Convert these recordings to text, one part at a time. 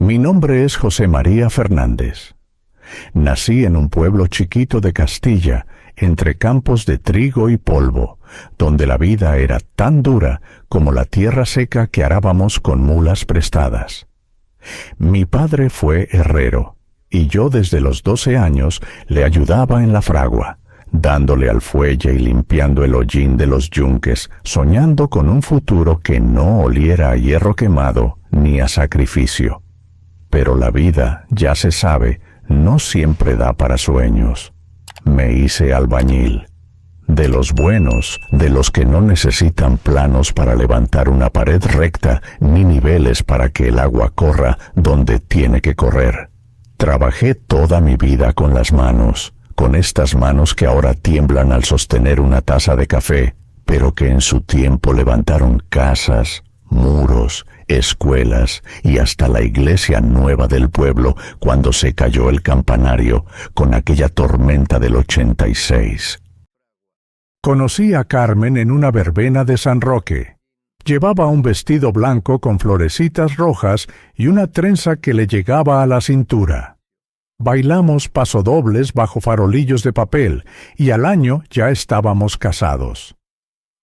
Mi nombre es José María Fernández. Nací en un pueblo chiquito de Castilla, entre campos de trigo y polvo, donde la vida era tan dura como la tierra seca que arábamos con mulas prestadas. Mi padre fue herrero, y yo desde los 12 años le ayudaba en la fragua, dándole al fuelle y limpiando el hollín de los yunques, soñando con un futuro que no oliera a hierro quemado ni a sacrificio. Pero la vida, ya se sabe, no siempre da para sueños. Me hice albañil. De los buenos, de los que no necesitan planos para levantar una pared recta, ni niveles para que el agua corra donde tiene que correr. Trabajé toda mi vida con las manos, con estas manos que ahora tiemblan al sostener una taza de café, pero que en su tiempo levantaron casas, muros, escuelas y hasta la iglesia nueva del pueblo cuando se cayó el campanario con aquella tormenta del 86. Conocí a Carmen en una verbena de San Roque. Llevaba un vestido blanco con florecitas rojas y una trenza que le llegaba a la cintura. Bailamos pasodobles bajo farolillos de papel y al año ya estábamos casados.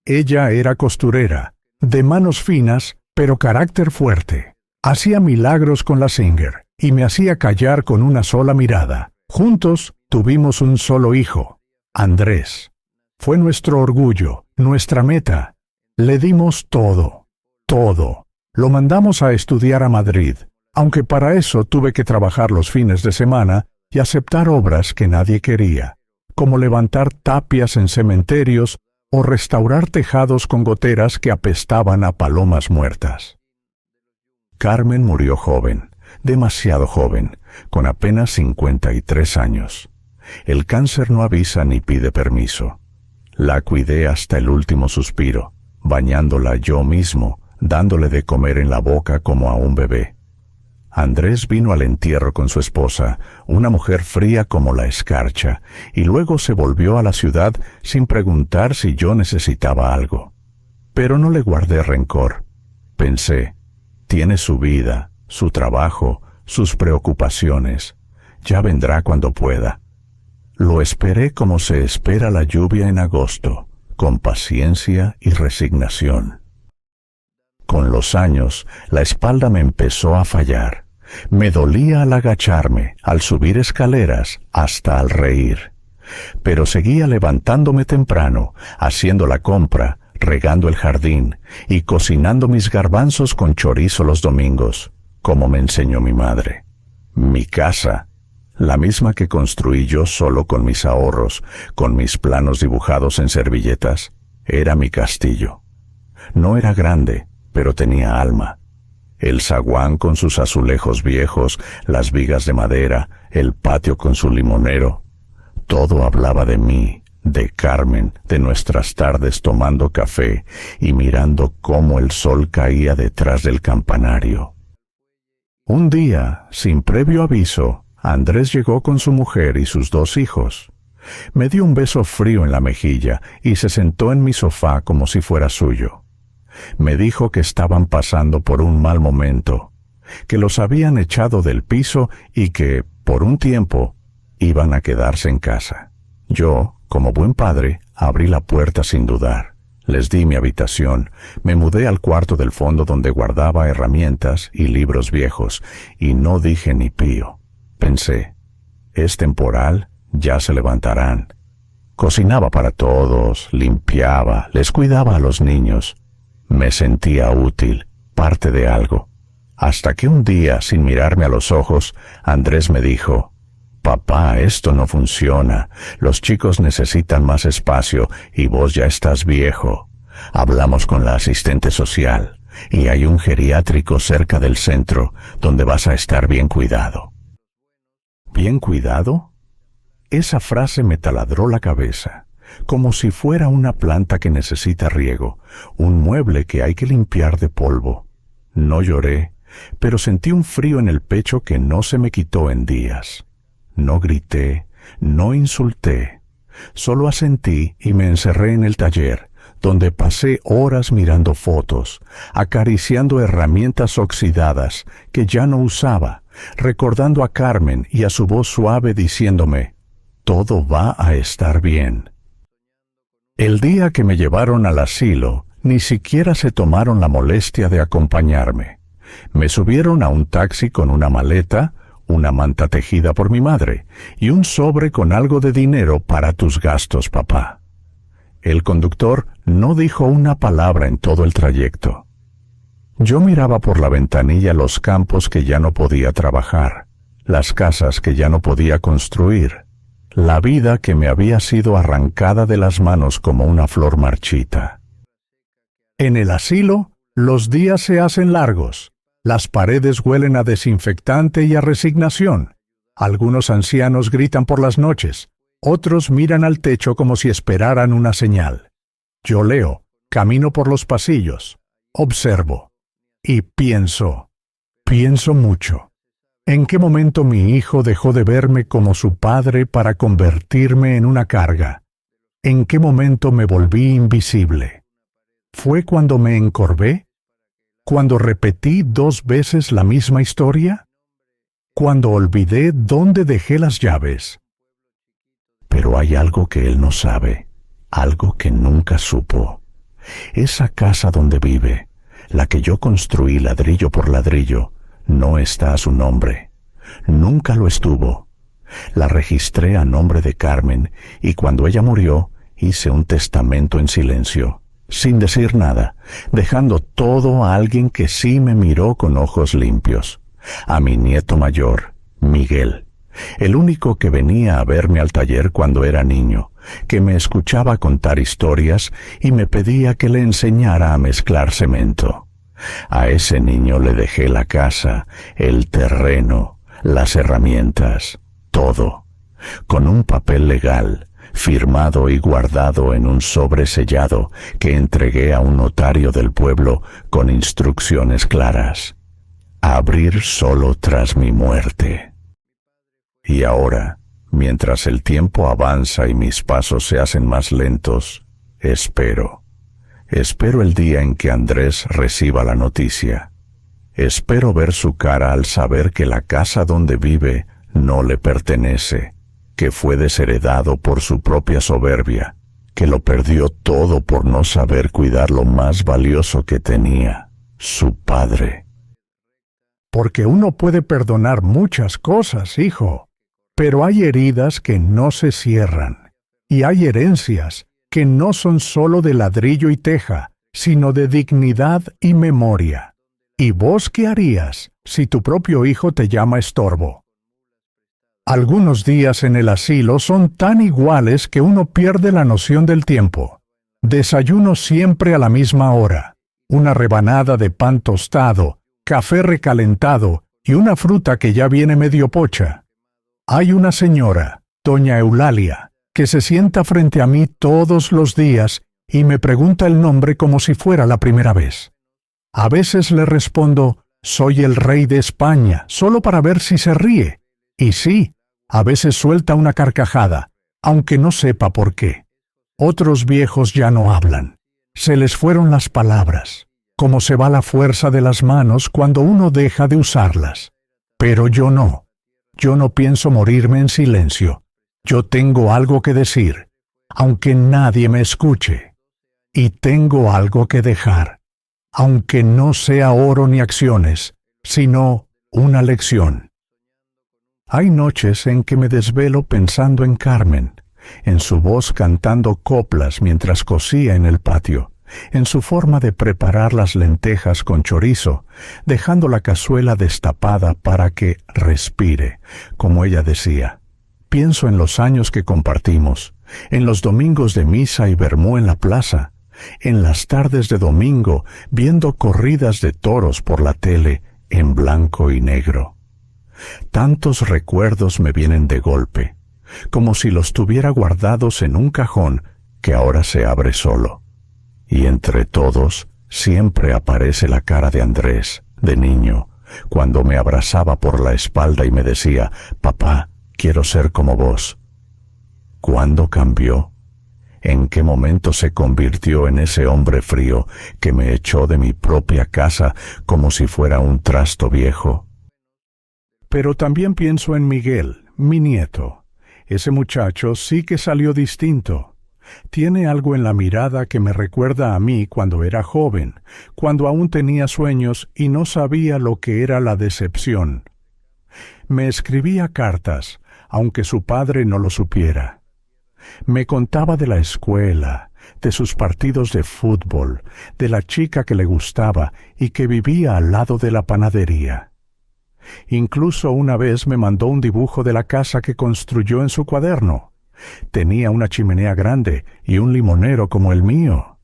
Ella era costurera, de manos finas, pero carácter fuerte. Hacía milagros con la Singer y me hacía callar con una sola mirada. Juntos tuvimos un solo hijo, Andrés. Fue nuestro orgullo, nuestra meta. Le dimos todo, todo. Lo mandamos a estudiar a Madrid, aunque para eso tuve que trabajar los fines de semana y aceptar obras que nadie quería, como levantar tapias en cementerios o restaurar tejados con goteras que apestaban a palomas muertas. Carmen murió joven, demasiado joven, con apenas 53 años. El cáncer no avisa ni pide permiso. La cuidé hasta el último suspiro, bañándola yo mismo, dándole de comer en la boca como a un bebé. Andrés vino al entierro con su esposa, una mujer fría como la escarcha, y luego se volvió a la ciudad sin preguntar si yo necesitaba algo. Pero no le guardé rencor. Pensé, tiene su vida, su trabajo, sus preocupaciones. Ya vendrá cuando pueda. Lo esperé como se espera la lluvia en agosto, con paciencia y resignación. Con los años, la espalda me empezó a fallar. Me dolía al agacharme, al subir escaleras, hasta al reír. Pero seguía levantándome temprano, haciendo la compra, regando el jardín y cocinando mis garbanzos con chorizo los domingos, como me enseñó mi madre. Mi casa, la misma que construí yo solo con mis ahorros, con mis planos dibujados en servilletas, era mi castillo. No era grande, pero tenía alma. El zaguán con sus azulejos viejos, las vigas de madera, el patio con su limonero. Todo hablaba de mí, de Carmen, de nuestras tardes tomando café y mirando cómo el sol caía detrás del campanario. Un día, sin previo aviso, Andrés llegó con su mujer y sus 2 hijos. Me dio un beso frío en la mejilla y se sentó en mi sofá como si fuera suyo. Me dijo que estaban pasando por un mal momento, que los habían echado del piso y que, por un tiempo, iban a quedarse en casa. Yo, como buen padre, abrí la puerta sin dudar. Les di mi habitación, me mudé al cuarto del fondo donde guardaba herramientas y libros viejos, y no dije ni pío. Pensé, es temporal, ya se levantarán. Cocinaba para todos, limpiaba, les cuidaba a los niños. Me sentía útil, parte de algo. Hasta que un día, sin mirarme a los ojos, Andrés me dijo, «Papá, esto no funciona. Los chicos necesitan más espacio y vos ya estás viejo». Hablamos con la asistente social y hay un geriátrico cerca del centro donde vas a estar bien cuidado. ¿Bien cuidado? Esa frase me taladró la cabeza, como si fuera una planta que necesita riego, un mueble que hay que limpiar de polvo. No lloré, pero sentí un frío en el pecho que no se me quitó en días. No grité, no insulté, solo asentí y me encerré en el taller, donde pasé horas mirando fotos, acariciando herramientas oxidadas que ya no usaba, recordando a Carmen y a su voz suave diciéndome, «Todo va a estar bien». El día que me llevaron al asilo, ni siquiera se tomaron la molestia de acompañarme. Me subieron a un taxi con una maleta, una manta tejida por mi madre y un sobre con algo de dinero para tus gastos, papá. El conductor no dijo una palabra en todo el trayecto. Yo miraba por la ventanilla los campos que ya no podía trabajar, las casas que ya no podía construir, la vida que me había sido arrancada de las manos como una flor marchita. En el asilo, los días se hacen largos. Las paredes huelen a desinfectante y a resignación. Algunos ancianos gritan por las noches, otros miran al techo como si esperaran una señal. Yo leo, camino por los pasillos, observo y pienso mucho. ¿En qué momento mi hijo dejó de verme como su padre para convertirme en una carga? ¿En qué momento me volví invisible? ¿Fue cuando me encorvé? ¿Cuando repetí 2 veces la misma historia? ¿Cuando olvidé dónde dejé las llaves? Pero hay algo que él no sabe, algo que nunca supo. Esa casa donde vive, la que yo construí ladrillo por ladrillo, no está a su nombre. Nunca lo estuvo. La registré a nombre de Carmen y cuando ella murió, hice un testamento en silencio, sin decir nada, dejando todo a alguien que sí me miró con ojos limpios, a mi nieto mayor, Miguel, el único que venía a verme al taller cuando era niño, que me escuchaba contar historias y me pedía que le enseñara a mezclar cemento. A ese niño le dejé la casa, el terreno, las herramientas, todo, con un papel legal, firmado y guardado en un sobre sellado que entregué a un notario del pueblo con instrucciones claras. Abrir solo tras mi muerte. Y ahora, mientras el tiempo avanza y mis pasos se hacen más lentos, espero el día en que Andrés reciba la noticia. Espero ver su cara al saber que la casa donde vive no le pertenece, que fue desheredado por su propia soberbia, que lo perdió todo por no saber cuidar lo más valioso que tenía, su padre. Porque uno puede perdonar muchas cosas, hijo, pero hay heridas que no se cierran, y hay herencias que no son solo de ladrillo y teja, sino de dignidad y memoria. ¿Y vos qué harías si tu propio hijo te llama estorbo? Algunos días en el asilo son tan iguales que uno pierde la noción del tiempo. Desayuno siempre a la misma hora, una rebanada de pan tostado, café recalentado y una fruta que ya viene medio pocha. Hay una señora, doña Eulalia, que se sienta frente a mí todos los días y me pregunta el nombre como si fuera la primera vez. A veces le respondo, soy el rey de España, solo para ver si se ríe. Y sí, a veces suelta una carcajada, aunque no sepa por qué. Otros viejos ya no hablan. Se les fueron las palabras, como se va la fuerza de las manos cuando uno deja de usarlas. Pero yo no. Yo no pienso morirme en silencio. Yo tengo algo que decir, aunque nadie me escuche. Y tengo algo que dejar, aunque no sea oro ni acciones, sino una lección. Hay noches en que me desvelo pensando en Carmen, en su voz cantando coplas mientras cosía en el patio, en su forma de preparar las lentejas con chorizo, dejando la cazuela destapada para que respire, como ella decía. Pienso en los años que compartimos, en los domingos de misa y vermú en la plaza, en las tardes de domingo viendo corridas de toros por la tele en blanco y negro. Tantos recuerdos me vienen de golpe, como si los tuviera guardados en un cajón que ahora se abre solo. Y entre todos siempre aparece la cara de Andrés, de niño, cuando me abrazaba por la espalda y me decía, «Papá, quiero ser como vos». ¿Cuándo cambió? ¿En qué momento se convirtió en ese hombre frío que me echó de mi propia casa como si fuera un trasto viejo? Pero también pienso en Miguel, mi nieto. Ese muchacho sí que salió distinto. Tiene algo en la mirada que me recuerda a mí cuando era joven, cuando aún tenía sueños y no sabía lo que era la decepción. Me escribía cartas, aunque su padre no lo supiera. Me contaba de la escuela, de sus partidos de fútbol, de la chica que le gustaba y que vivía al lado de la panadería. Incluso una vez me mandó un dibujo de la casa que construyó en su cuaderno. Tenía una chimenea grande y un limonero como el mío.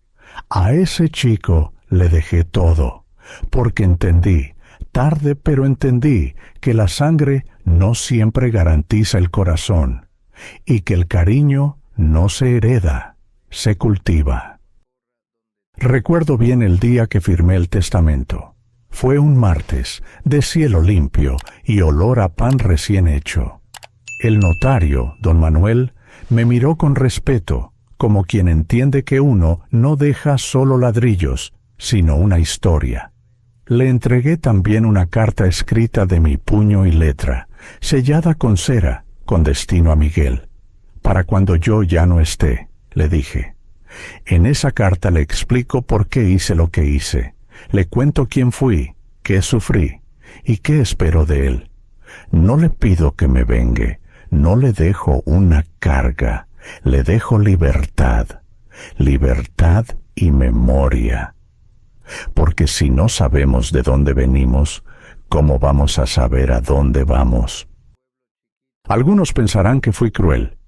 A ese chico le dejé todo, porque entendí, tarde pero entendí, que la sangre no siempre garantiza el corazón, y que el cariño no se hereda, se cultiva. Recuerdo bien el día que firmé el testamento. Fue un martes, de cielo limpio y olor a pan recién hecho. El notario, don Manuel, me miró con respeto, como quien entiende que uno no deja solo ladrillos, sino una historia. Le entregué también una carta escrita de mi puño y letra, sellada con cera, con destino a Miguel. Para cuando yo ya no esté, le dije. En esa carta le explico por qué hice lo que hice. Le cuento quién fui, qué sufrí y qué espero de él. No le pido que me vengue, no le dejo una carga, le dejo libertad, libertad y memoria. Porque si no sabemos de dónde venimos, ¿cómo vamos a saber a dónde vamos? Algunos pensarán que fui cruel,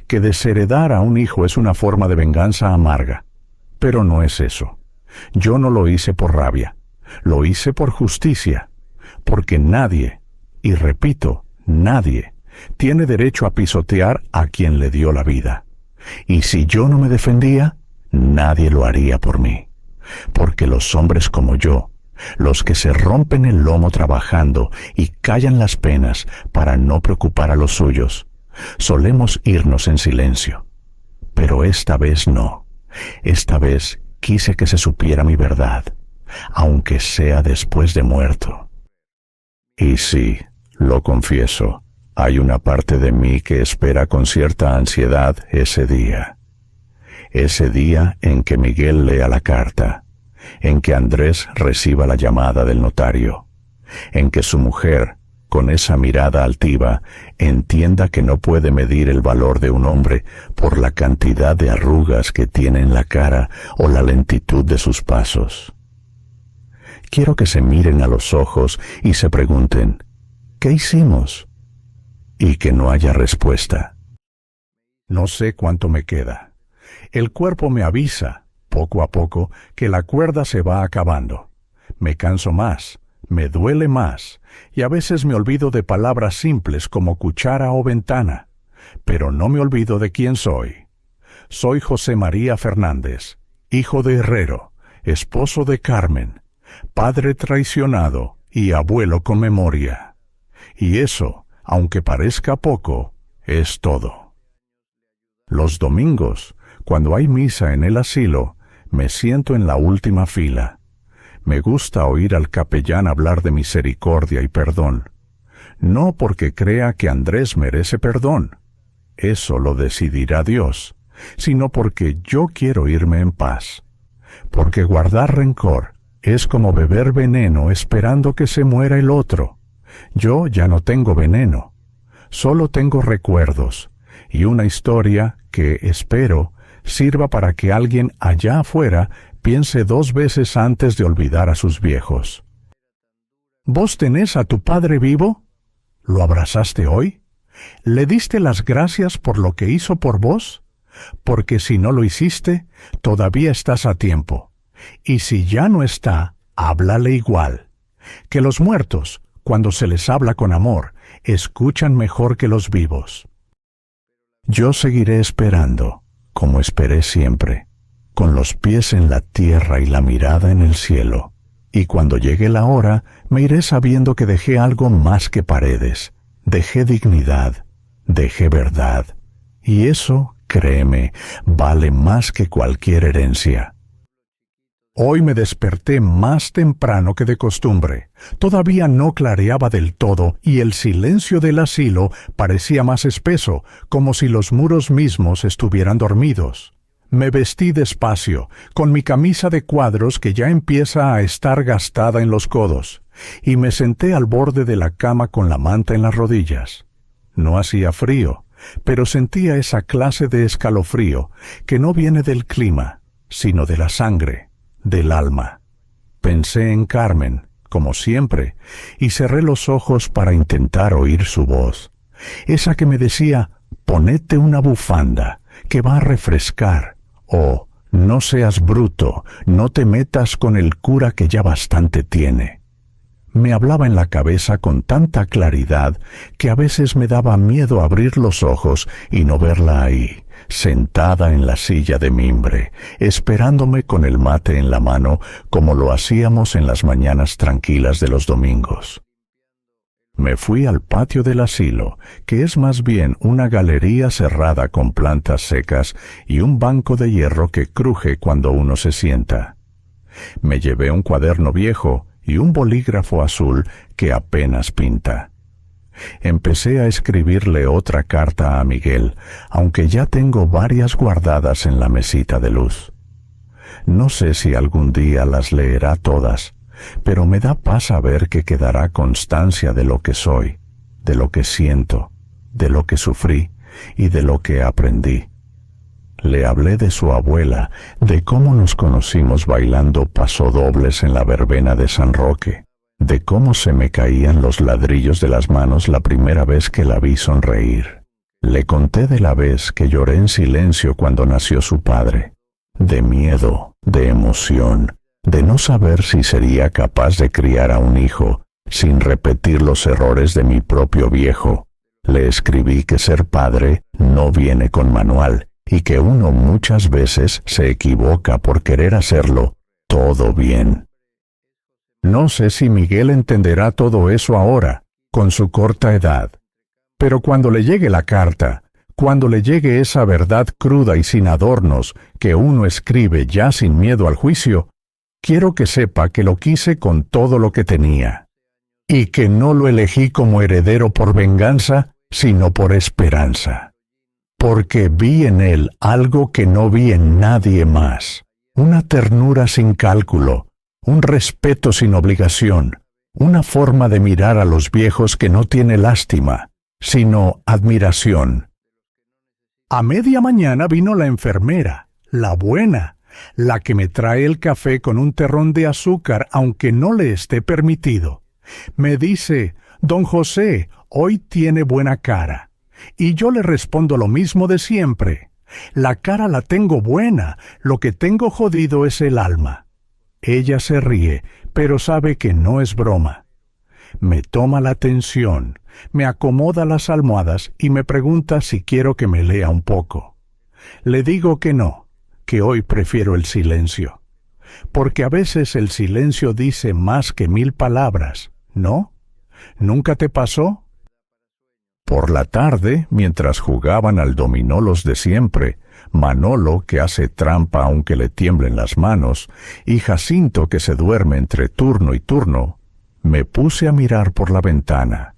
que desheredar a un hijo es una forma de venganza amarga, pero no es eso. Yo no lo hice por rabia, lo hice por justicia, porque nadie, y repito, nadie, tiene derecho a pisotear a quien le dio la vida. Y si yo no me defendía, nadie lo haría por mí, porque los hombres como yo, los que se rompen el lomo trabajando y callan las penas para no preocupar a los suyos, solemos irnos en silencio. Pero esta vez no. Esta vez quise que se supiera mi verdad, aunque sea después de muerto. Y sí, lo confieso, hay una parte de mí que espera con cierta ansiedad ese día en que Miguel lea la carta, en que Andrés reciba la llamada del notario, en que su mujer, con esa mirada altiva, entienda que no puede medir el valor de un hombre por la cantidad de arrugas que tiene en la cara o la lentitud de sus pasos. Quiero que se miren a los ojos y se pregunten, ¿qué hicimos? Y que no haya respuesta. No sé cuánto me queda. El cuerpo me avisa, poco a poco, que la cuerda se va acabando. Me canso más, me duele más, y a veces me olvido de palabras simples como cuchara o ventana, pero no me olvido de quién soy. Soy José María Fernández, hijo de herrero, esposo de Carmen, padre traicionado y abuelo con memoria. Y eso, aunque parezca poco, es todo. Los domingos, cuando hay misa en el asilo, me siento en la última fila. Me gusta oír al capellán hablar de misericordia y perdón. No porque crea que Andrés merece perdón, eso lo decidirá Dios, sino porque yo quiero irme en paz. Porque guardar rencor es como beber veneno esperando que se muera el otro. Yo ya no tengo veneno, solo tengo recuerdos y una historia que, espero, sirva para que alguien allá afuera piense 2 veces antes de olvidar a sus viejos. ¿Vos tenés a tu padre vivo? ¿Lo abrazaste hoy? ¿Le diste las gracias por lo que hizo por vos? Porque si no lo hiciste, todavía estás a tiempo. Y si ya no está, háblale igual. Que los muertos, cuando se les habla con amor, escuchan mejor que los vivos. Yo seguiré esperando, como esperé siempre, con los pies en la tierra y la mirada en el cielo. Y cuando llegue la hora, me iré sabiendo que dejé algo más que paredes. Dejé dignidad, dejé verdad. Y eso créeme, vale más que cualquier herencia. Hoy me desperté más temprano que de costumbre. Todavía no clareaba del todo y el silencio del asilo parecía más espeso, como si los muros mismos estuvieran dormidos. Me vestí despacio, con mi camisa de cuadros que ya empieza a estar gastada en los codos, y me senté al borde de la cama con la manta en las rodillas. No hacía frío, pero sentía esa clase de escalofrío que no viene del clima, sino de la sangre, del alma. Pensé en Carmen, como siempre, y cerré los ojos para intentar oír su voz, esa que me decía, ponete una bufanda, que va a refrescar, o no seas bruto, no te metas con el cura que ya bastante tiene. Me hablaba en la cabeza con tanta claridad que a veces me daba miedo abrir los ojos y no verla ahí, sentada en la silla de mimbre, esperándome con el mate en la mano como lo hacíamos en las mañanas tranquilas de los domingos. Me fui al patio del asilo, que es más bien una galería cerrada con plantas secas y un banco de hierro que cruje cuando uno se sienta. Me llevé un cuaderno viejo y un bolígrafo azul que apenas pinta. Empecé a escribirle otra carta a Miguel, aunque ya tengo varias guardadas en la mesita de luz. No sé si algún día las leerá todas, pero me da paz saber que quedará constancia de lo que soy, de lo que siento, de lo que sufrí y de lo que aprendí. Le hablé de su abuela, de cómo nos conocimos bailando pasodobles en la verbena de San Roque, de cómo se me caían los ladrillos de las manos la primera vez que la vi sonreír. Le conté de la vez que lloré en silencio cuando nació su padre, de miedo, de emoción, de no saber si sería capaz de criar a un hijo sin repetir los errores de mi propio viejo. Le escribí que ser padre no viene con manual, y que uno muchas veces se equivoca por querer hacerlo todo bien. No sé si Miguel entenderá todo eso ahora, con su corta edad, pero cuando le llegue la carta, cuando le llegue esa verdad cruda y sin adornos que uno escribe ya sin miedo al juicio, quiero que sepa que lo quise con todo lo que tenía, y que no lo elegí como heredero por venganza, sino por esperanza. Porque vi en él algo que no vi en nadie más, una ternura sin cálculo, un respeto sin obligación, una forma de mirar a los viejos que no tiene lástima, sino admiración. A media mañana vino la enfermera, la buena, la que me trae el café con un terrón de azúcar aunque no le esté permitido. Me dice, «Don José, hoy tiene buena cara». Y yo le respondo lo mismo de siempre. La cara la tengo buena, lo que tengo jodido es el alma. Ella se ríe, pero sabe que no es broma. Me toma la atención, me acomoda las almohadas y me pregunta si quiero que me lea un poco. Le digo que no, que hoy prefiero el silencio. Porque a veces el silencio dice más que 1000 palabras, ¿no? ¿Nunca te pasó? Por la tarde, mientras jugaban al dominó los de siempre, Manolo, que hace trampa aunque le tiemblen las manos, y Jacinto, que se duerme entre turno y turno, me puse a mirar por la ventana.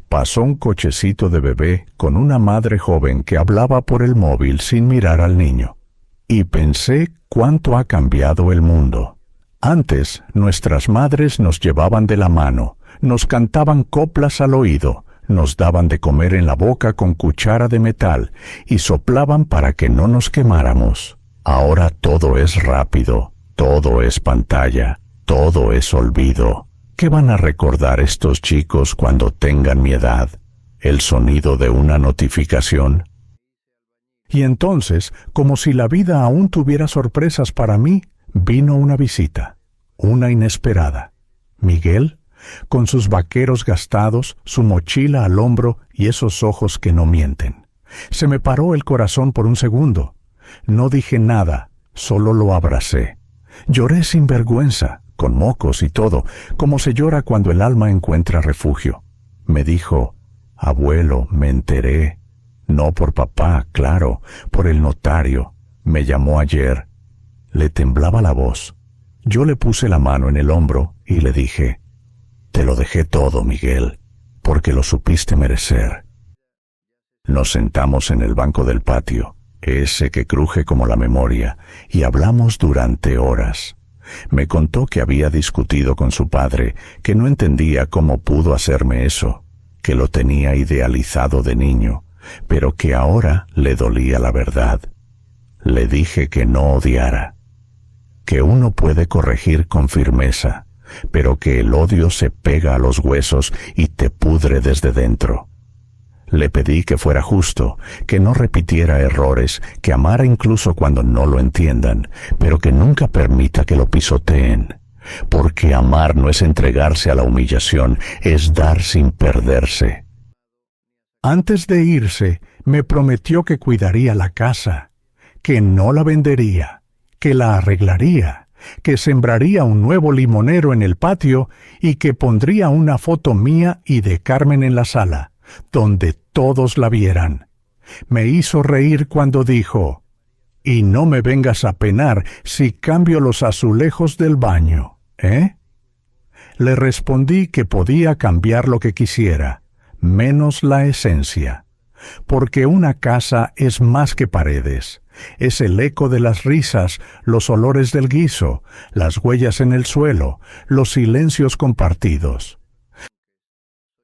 Pasó un cochecito de bebé con una madre joven que hablaba por el móvil sin mirar al niño. Y pensé cuánto ha cambiado el mundo. Antes, nuestras madres nos llevaban de la mano, nos cantaban coplas al oído, nos daban de comer en la boca con cuchara de metal y soplaban para que no nos quemáramos. Ahora todo es rápido, todo es pantalla, todo es olvido. ¿Qué van a recordar estos chicos cuando tengan mi edad? ¿El sonido de una notificación? Y entonces, como si la vida aún tuviera sorpresas para mí, vino una visita, una inesperada. Miguel, con sus vaqueros gastados, su mochila al hombro y esos ojos que no mienten. Se me paró el corazón por un segundo. No dije nada, solo lo abracé. Lloré sin vergüenza, con mocos y todo, como se llora cuando el alma encuentra refugio. Me dijo, «Abuelo, me enteré». No por papá, claro, por el notario. Me llamó ayer. Le temblaba la voz. Yo le puse la mano en el hombro y le dije, «Te lo dejé todo, Miguel, porque lo supiste merecer». Nos sentamos en el banco del patio, ese que cruje como la memoria, y hablamos durante horas. Me contó que había discutido con su padre, que no entendía cómo pudo hacerme eso, que lo tenía idealizado de niño, pero que ahora le dolía la verdad. Le dije que no odiara, que uno puede corregir con firmeza, pero que el odio se pega a los huesos y te pudre desde dentro. Le pedí que fuera justo, que no repitiera errores, que amara incluso cuando no lo entiendan, pero que nunca permita que lo pisoteen, porque amar no es entregarse a la humillación, es dar sin perderse. Antes de irse, me prometió que cuidaría la casa, que no la vendería, que la arreglaría, que sembraría un nuevo limonero en el patio y que pondría una foto mía y de Carmen en la sala, donde todos la vieran. Me hizo reír cuando dijo, «Y no me vengas a penar si cambio los azulejos del baño, ¿eh?» Le respondí que podía cambiar lo que quisiera, menos la esencia, porque una casa es más que paredes. Es el eco de las risas, los olores del guiso, las huellas en el suelo, los silencios compartidos.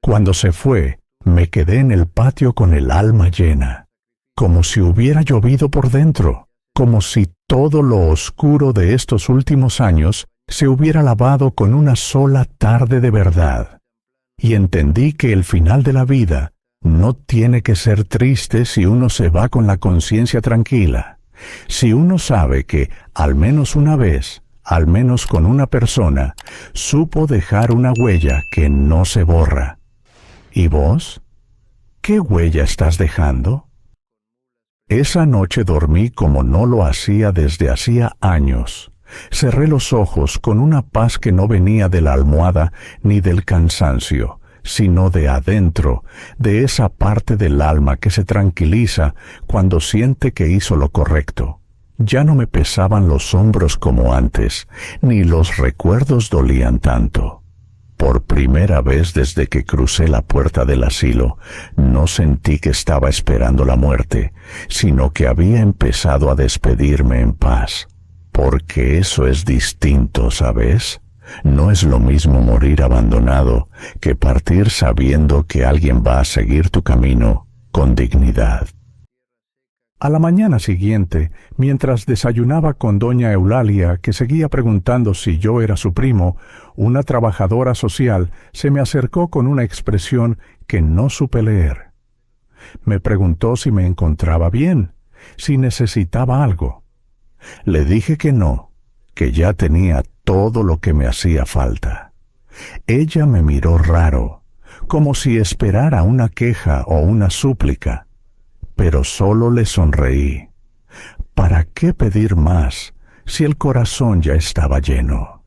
Cuando se fue, me quedé en el patio con el alma llena, como si hubiera llovido por dentro, como si todo lo oscuro de estos últimos años se hubiera lavado con una sola tarde de verdad. Y entendí que el final de la vida no tiene que ser triste si uno se va con la conciencia tranquila, si uno sabe que, al menos una vez, al menos con una persona, supo dejar una huella que no se borra. ¿Y vos? ¿Qué huella estás dejando? Esa noche dormí como no lo hacía desde hacía años. Cerré los ojos con una paz que no venía de la almohada ni del cansancio, sino de adentro, de esa parte del alma que se tranquiliza cuando siente que hizo lo correcto. Ya no me pesaban los hombros como antes, ni los recuerdos dolían tanto. Por primera vez desde que crucé la puerta del asilo, no sentí que estaba esperando la muerte, sino que había empezado a despedirme en paz. Porque eso es distinto, ¿sabes? No es lo mismo morir abandonado que partir sabiendo que alguien va a seguir tu camino con dignidad. A la mañana siguiente, mientras desayunaba con doña Eulalia, que seguía preguntando si yo era su primo, una trabajadora social se me acercó con una expresión que no supe leer. Me preguntó si me encontraba bien, si necesitaba algo. Le dije que no, que ya tenía todo lo que me hacía falta. Ella me miró raro, como si esperara una queja o una súplica, pero solo le sonreí. ¿Para qué pedir más si el corazón ya estaba lleno?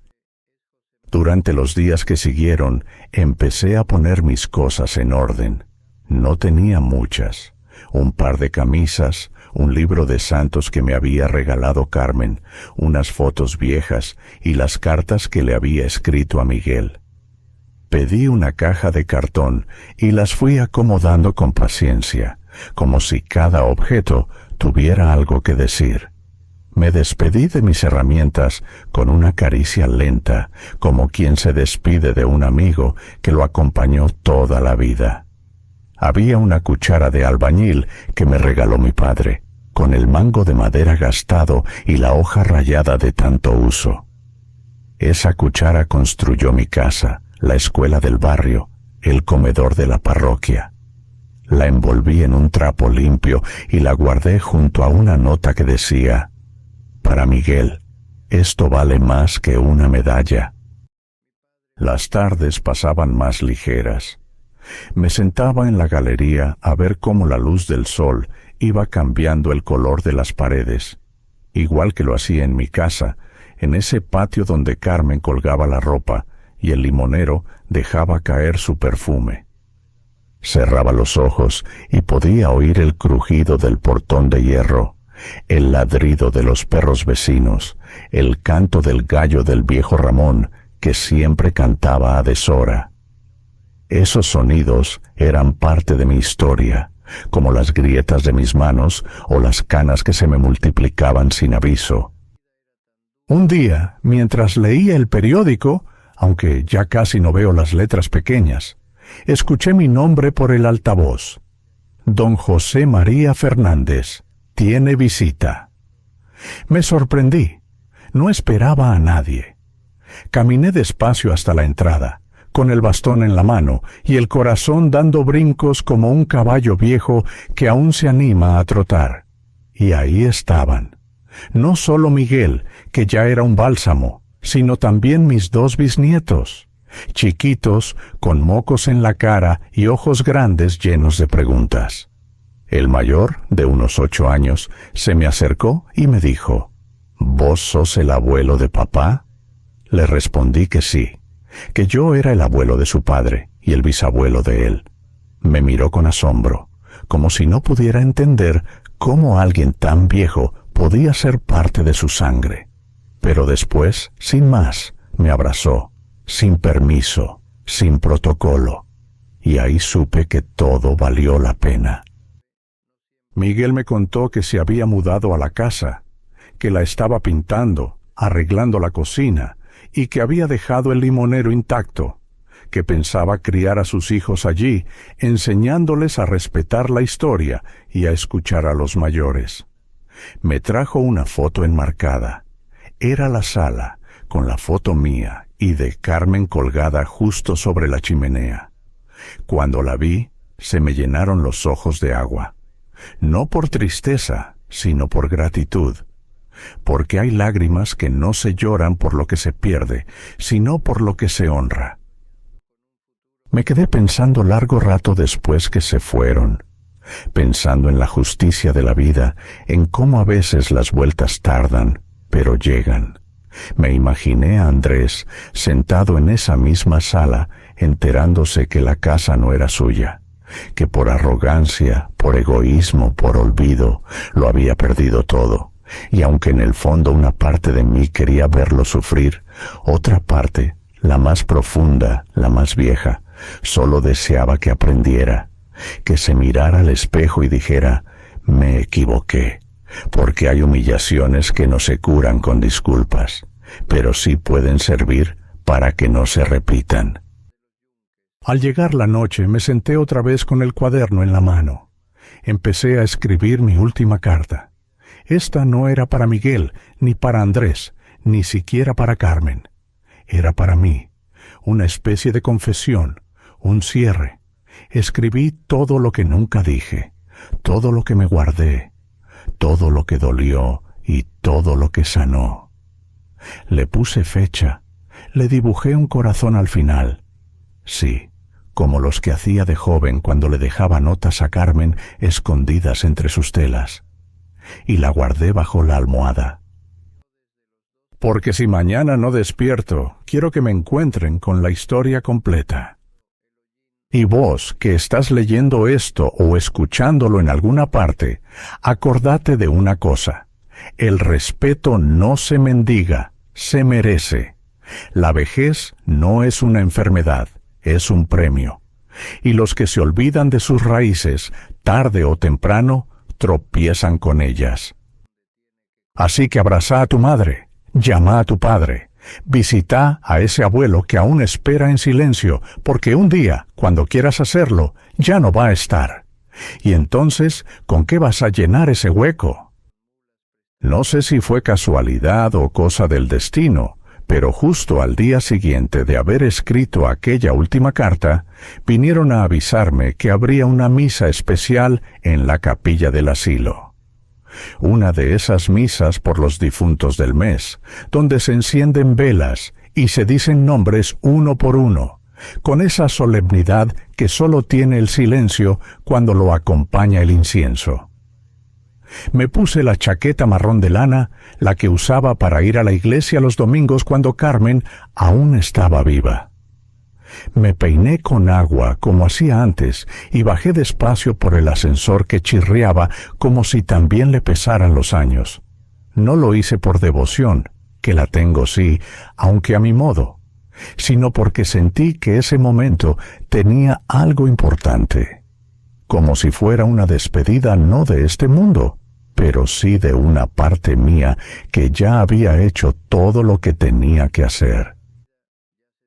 Durante los días que siguieron, empecé a poner mis cosas en orden. No tenía muchas. Un par de camisas, un libro de santos que me había regalado Carmen, unas fotos viejas y las cartas que le había escrito a Miguel. Pedí una caja de cartón y las fui acomodando con paciencia, como si cada objeto tuviera algo que decir. Me despedí de mis herramientas con una caricia lenta, como quien se despide de un amigo que lo acompañó toda la vida. Había una cuchara de albañil que me regaló mi padre, con el mango de madera gastado y la hoja rayada de tanto uso. Esa cuchara construyó mi casa, la escuela del barrio, el comedor de la parroquia. La envolví en un trapo limpio y la guardé junto a una nota que decía: «Para Miguel, esto vale más que una medalla». Las tardes pasaban más ligeras. Me sentaba en la galería a ver cómo la luz del sol iba cambiando el color de las paredes, igual que lo hacía en mi casa, en ese patio donde Carmen colgaba la ropa y el limonero dejaba caer su perfume. Cerraba los ojos y podía oír el crujido del portón de hierro, el ladrido de los perros vecinos, el canto del gallo del viejo Ramón, que siempre cantaba a deshora. Esos sonidos eran parte de mi historia, como las grietas de mis manos o las canas que se me multiplicaban sin aviso. Un día, mientras leía el periódico, aunque ya casi no veo las letras pequeñas, escuché mi nombre por el altavoz. Don José María Fernández tiene visita. Me sorprendí. No esperaba a nadie. Caminé despacio hasta la entrada, con el bastón en la mano y el corazón dando brincos como un caballo viejo que aún se anima a trotar. Y ahí estaban. No solo Miguel, que ya era un bálsamo, sino también mis 2 bisnietos, chiquitos, con mocos en la cara y ojos grandes llenos de preguntas. El mayor, de unos 8 años, se me acercó y me dijo, ¿Vos sos el abuelo de papá? Le respondí que sí, que yo era el abuelo de su padre y el bisabuelo de él. Me miró con asombro, como si no pudiera entender cómo alguien tan viejo podía ser parte de su sangre. Pero después, sin más, me abrazó, sin permiso, sin protocolo, y ahí supe que todo valió la pena. Miguel me contó que se había mudado a la casa, que la estaba pintando, arreglando la cocina, y que había dejado el limonero intacto, que pensaba criar a sus hijos allí, enseñándoles a respetar la historia y a escuchar a los mayores. Me trajo una foto enmarcada. Era la sala, con la foto mía y de Carmen colgada justo sobre la chimenea. Cuando la vi, se me llenaron los ojos de agua. No por tristeza, sino por gratitud. Porque hay lágrimas que no se lloran por lo que se pierde, sino por lo que se honra. Me quedé pensando largo rato después que se fueron, pensando en la justicia de la vida, en cómo a veces las vueltas tardan, pero llegan. Me imaginé a Andrés sentado en esa misma sala, enterándose que la casa no era suya, que por arrogancia, por egoísmo, por olvido, lo había perdido todo. Y aunque en el fondo una parte de mí quería verlo sufrir, otra parte, la más profunda, la más vieja, solo deseaba que aprendiera, que se mirara al espejo y dijera, me equivoqué, porque hay humillaciones que no se curan con disculpas, pero sí pueden servir para que no se repitan. Al llegar la noche me senté otra vez con el cuaderno en la mano. Empecé a escribir mi última carta. Esta no era para Miguel, ni para Andrés, ni siquiera para Carmen. Era para mí, una especie de confesión, un cierre. Escribí todo lo que nunca dije, todo lo que me guardé, todo lo que dolió y todo lo que sanó. Le puse fecha, le dibujé un corazón al final. Sí, como los que hacía de joven cuando le dejaba notas a Carmen escondidas entre sus telas. Y la guardé bajo la almohada. Porque si mañana no despierto, quiero que me encuentren con la historia completa. Y vos, que estás leyendo esto o escuchándolo en alguna parte, acordate de una cosa. El respeto no se mendiga, se merece. La vejez no es una enfermedad, es un premio. Y los que se olvidan de sus raíces, tarde o temprano, tropiezan con ellas. Así que abraza a tu madre, llama a tu padre, visita a ese abuelo que aún espera en silencio, porque un día, cuando quieras hacerlo, ya no va a estar. Y entonces, ¿con qué vas a llenar ese hueco? No sé si fue casualidad o cosa del destino, pero justo al día siguiente de haber escrito aquella última carta, vinieron a avisarme que habría una misa especial en la capilla del asilo. Una de esas misas por los difuntos del mes, donde se encienden velas y se dicen nombres uno por uno, con esa solemnidad que solo tiene el silencio cuando lo acompaña el incienso. Me puse la chaqueta marrón de lana, la que usaba para ir a la iglesia los domingos cuando Carmen aún estaba viva. Me peiné con agua como hacía antes y bajé despacio por el ascensor que chirriaba como si también le pesaran los años. No lo hice por devoción, que la tengo sí, aunque a mi modo, sino porque sentí que ese momento tenía algo importante, como si fuera una despedida no de este mundo, pero sí de una parte mía que ya había hecho todo lo que tenía que hacer.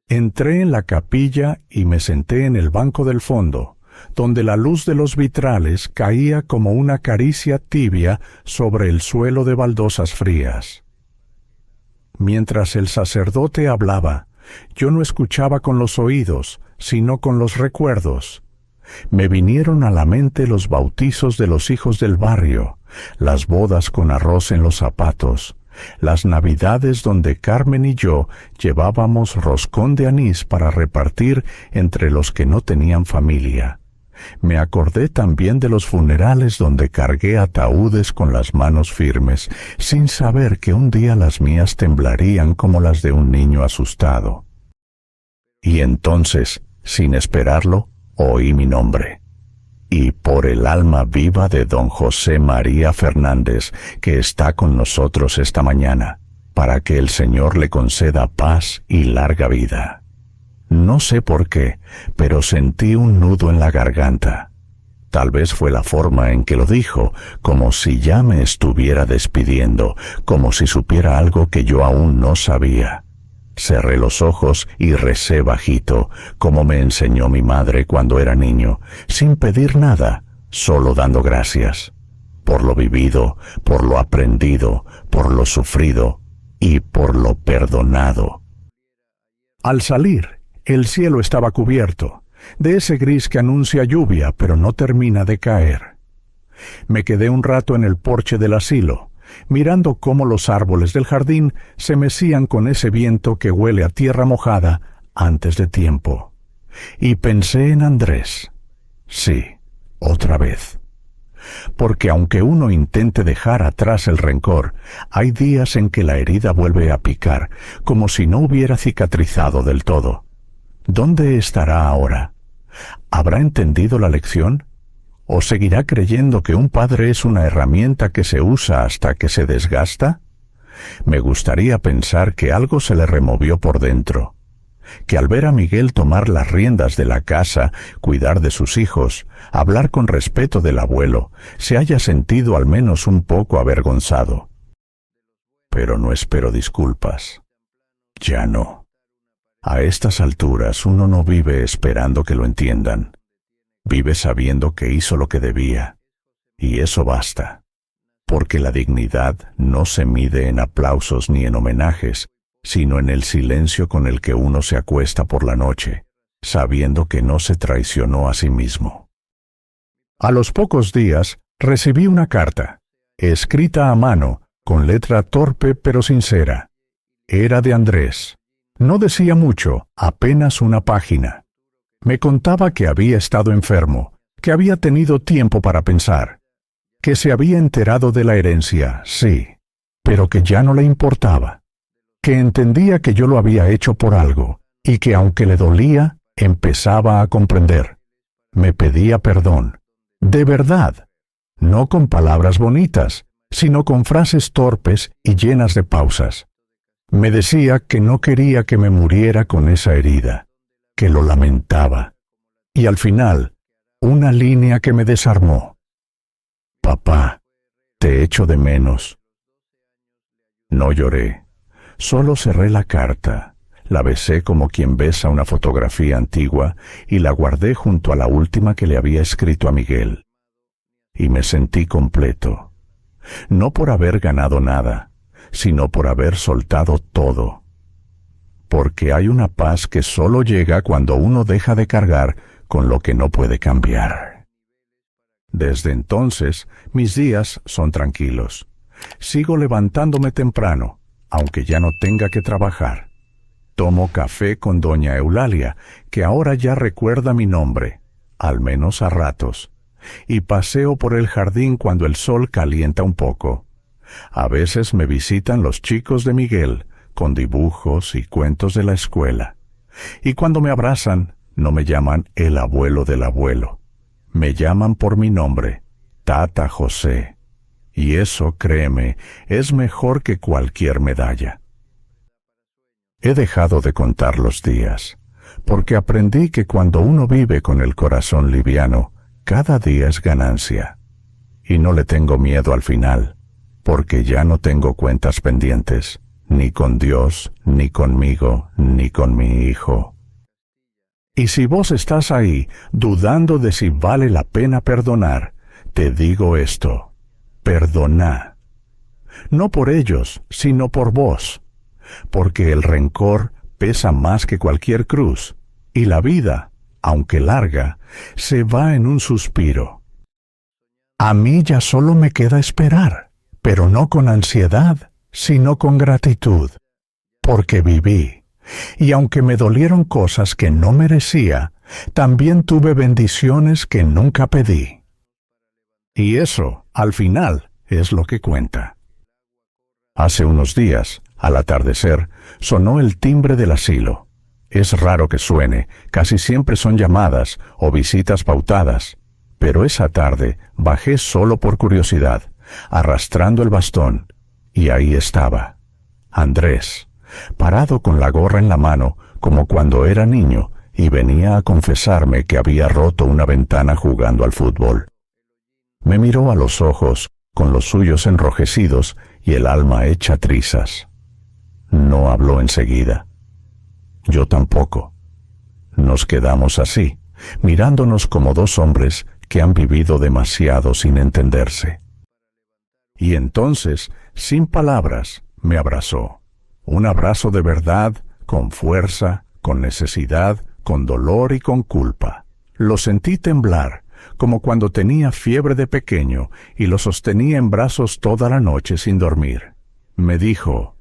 Entré en la capilla y me senté en el banco del fondo, donde la luz de los vitrales caía como una caricia tibia sobre el suelo de baldosas frías. Mientras el sacerdote hablaba, yo no escuchaba con los oídos, sino con los recuerdos. Me vinieron a la mente los bautizos de los hijos del barrio, las bodas con arroz en los zapatos, las navidades donde Carmen y yo llevábamos roscón de anís para repartir entre los que no tenían familia. Me acordé también de los funerales donde cargué ataúdes con las manos firmes, sin saber que un día las mías temblarían como las de un niño asustado. Y entonces, sin esperarlo, oí mi nombre. Y por el alma viva de don José María Fernández, que está con nosotros esta mañana, para que el Señor le conceda paz y larga vida. No sé por qué, pero sentí un nudo en la garganta. Tal vez fue la forma en que lo dijo, como si ya me estuviera despidiendo, como si supiera algo que yo aún no sabía. Cerré los ojos y recé bajito, como me enseñó mi madre cuando era niño, sin pedir nada, solo dando gracias. Por lo vivido, por lo aprendido, por lo sufrido y por lo perdonado. Al salir, el cielo estaba cubierto, de ese gris que anuncia lluvia pero no termina de caer. Me quedé un rato en el porche del asilo, mirando cómo los árboles del jardín se mecían con ese viento que huele a tierra mojada antes de tiempo. Y pensé en Andrés. Sí, otra vez. Porque aunque uno intente dejar atrás el rencor, hay días en que la herida vuelve a picar, como si no hubiera cicatrizado del todo. ¿Dónde estará ahora? ¿Habrá entendido la lección? ¿O seguirá creyendo que un padre es una herramienta que se usa hasta que se desgasta? Me gustaría pensar que algo se le removió por dentro, que al ver a Miguel tomar las riendas de la casa, cuidar de sus hijos, hablar con respeto del abuelo, se haya sentido al menos un poco avergonzado. Pero no espero disculpas. Ya no. A estas alturas uno no vive esperando que lo entiendan. Vive sabiendo que hizo lo que debía. Y eso basta. Porque la dignidad no se mide en aplausos ni en homenajes, sino en el silencio con el que uno se acuesta por la noche, sabiendo que no se traicionó a sí mismo. A los pocos días recibí una carta, escrita a mano, con letra torpe pero sincera. Era de Andrés. No decía mucho, apenas una página. Me contaba que había estado enfermo, que había tenido tiempo para pensar, que se había enterado de la herencia, sí, pero que ya no le importaba, que entendía que yo lo había hecho por algo, y que aunque le dolía, empezaba a comprender. Me pedía perdón, de verdad, no con palabras bonitas, sino con frases torpes y llenas de pausas. Me decía que no quería que me muriera con esa herida, que lo lamentaba. Y al final, una línea que me desarmó. Papá, te echo de menos. No lloré, solo cerré la carta, la besé como quien besa una fotografía antigua y la guardé junto a la última que le había escrito a Miguel. Y me sentí completo, no por haber ganado nada, sino por haber soltado todo. Porque hay una paz que solo llega cuando uno deja de cargar con lo que no puede cambiar. Desde entonces, mis días son tranquilos. Sigo levantándome temprano, aunque ya no tenga que trabajar. Tomo café con doña Eulalia, que ahora ya recuerda mi nombre, al menos a ratos, y paseo por el jardín cuando el sol calienta un poco. A veces me visitan los chicos de Miguel, con dibujos y cuentos de la escuela. Y cuando me abrazan, no me llaman el abuelo del abuelo. Me llaman por mi nombre, Tata José. Y eso, créeme, es mejor que cualquier medalla. He dejado de contar los días, porque aprendí que cuando uno vive con el corazón liviano, cada día es ganancia. Y no le tengo miedo al final, porque ya no tengo cuentas pendientes, ni con Dios, ni conmigo, ni con mi hijo. Y si vos estás ahí, dudando de si vale la pena perdonar, te digo esto: perdoná. No por ellos, sino por vos, porque el rencor pesa más que cualquier cruz, y la vida, aunque larga, se va en un suspiro. A mí ya solo me queda esperar, pero no con ansiedad, sino con gratitud, porque viví, y aunque me dolieron cosas que no merecía, también tuve bendiciones que nunca pedí. Y eso, al final, es lo que cuenta. Hace unos días, al atardecer, sonó el timbre del asilo. Es raro que suene, casi siempre son llamadas o visitas pautadas, pero esa tarde bajé solo por curiosidad, arrastrando el bastón, y ahí estaba, Andrés, parado con la gorra en la mano, como cuando era niño, y venía a confesarme que había roto una ventana jugando al fútbol. Me miró a los ojos, con los suyos enrojecidos y el alma hecha trizas. No habló enseguida. Yo tampoco. Nos quedamos así, mirándonos como dos hombres que han vivido demasiado sin entenderse. Y entonces, sin palabras, me abrazó. Un abrazo de verdad, con fuerza, con necesidad, con dolor y con culpa. Lo sentí temblar, como cuando tenía fiebre de pequeño y lo sostenía en brazos toda la noche sin dormir. Me dijo: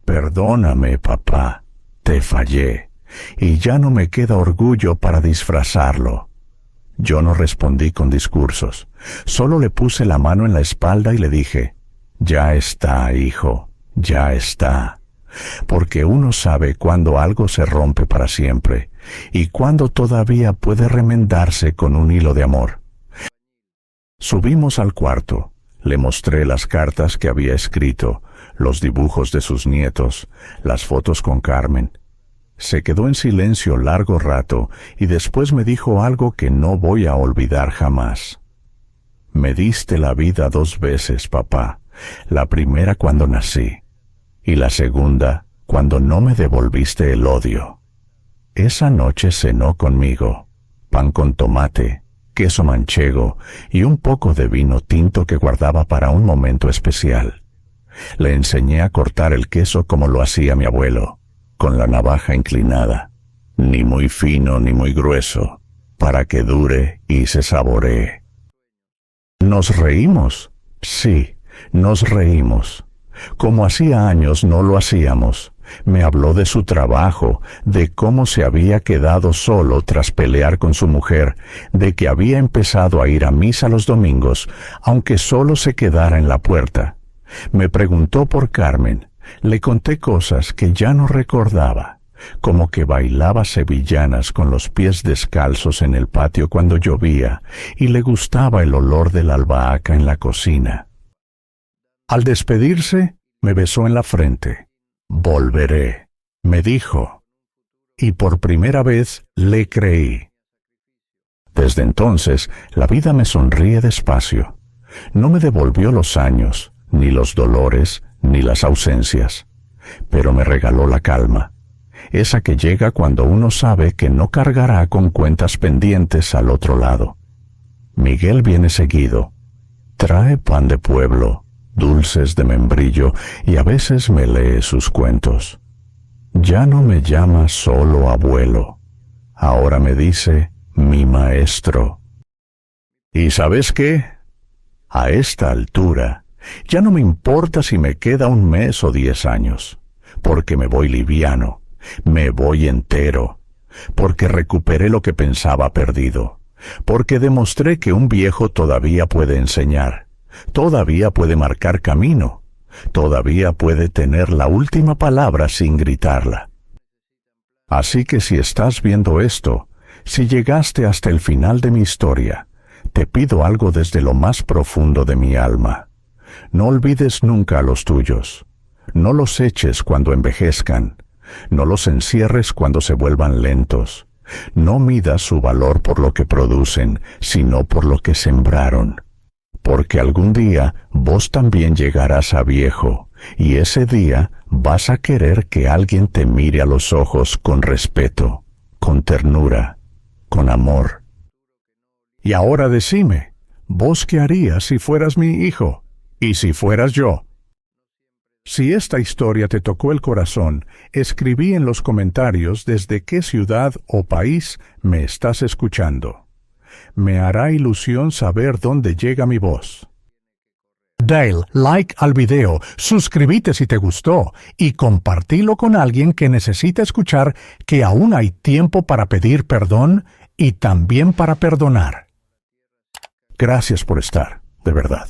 perdóname, papá, te fallé, y ya no me queda orgullo para disfrazarlo. Yo no respondí con discursos, solo le puse la mano en la espalda y le dije: ya está, hijo, ya está. Porque uno sabe cuándo algo se rompe para siempre y cuándo todavía puede remendarse con un hilo de amor. Subimos al cuarto, le mostré las cartas que había escrito, los dibujos de sus nietos, las fotos con Carmen. Se quedó en silencio largo rato y después me dijo algo que no voy a olvidar jamás. Me diste la vida 2 veces, papá, la primera cuando nací, y la segunda cuando no me devolviste el odio. Esa noche cenó conmigo, pan con tomate, queso manchego y un poco de vino tinto que guardaba para un momento especial. Le enseñé a cortar el queso como lo hacía mi abuelo, con la navaja inclinada, ni muy fino ni muy grueso, para que dure y se saboree. ¿Nos reímos? Sí, nos reímos. Como hacía años no lo hacíamos. Me habló de su trabajo, de cómo se había quedado solo tras pelear con su mujer, de que había empezado a ir a misa los domingos, aunque solo se quedara en la puerta. Me preguntó por Carmen. Le conté cosas que ya no recordaba, como que bailaba sevillanas con los pies descalzos en el patio cuando llovía, y le gustaba el olor de la albahaca en la cocina. Al despedirse, me besó en la frente. Volveré, me dijo, y por primera vez le creí. Desde entonces, la vida me sonríe despacio. No me devolvió los años, ni los dolores, ni las ausencias, pero me regaló la calma, esa que llega cuando uno sabe que no cargará con cuentas pendientes al otro lado. Miguel viene seguido, trae pan de pueblo, dulces de membrillo y a veces me lee sus cuentos. Ya no me llama solo abuelo, ahora me dice mi maestro. ¿Y sabes qué? A esta altura, ya no me importa si me queda 1 mes o 10 años, porque me voy liviano, me voy entero, porque recuperé lo que pensaba perdido, porque demostré que un viejo todavía puede enseñar, todavía puede marcar camino, todavía puede tener la última palabra sin gritarla. Así que si estás viendo esto, si llegaste hasta el final de mi historia, te pido algo desde lo más profundo de mi alma. No olvides nunca a los tuyos. No los eches cuando envejezcan. No los encierres cuando se vuelvan lentos. No midas su valor por lo que producen, sino por lo que sembraron. Porque algún día vos también llegarás a viejo, y ese día vas a querer que alguien te mire a los ojos con respeto, con ternura, con amor. Y ahora decime, ¿vos qué harías si fueras mi hijo? ¿Y si fueras yo? Si esta historia te tocó el corazón, escribí en los comentarios desde qué ciudad o país me estás escuchando. Me hará ilusión saber dónde llega mi voz. Dale like al video, suscríbete si te gustó y compartilo con alguien que necesita escuchar que aún hay tiempo para pedir perdón y también para perdonar. Gracias por estar, de verdad.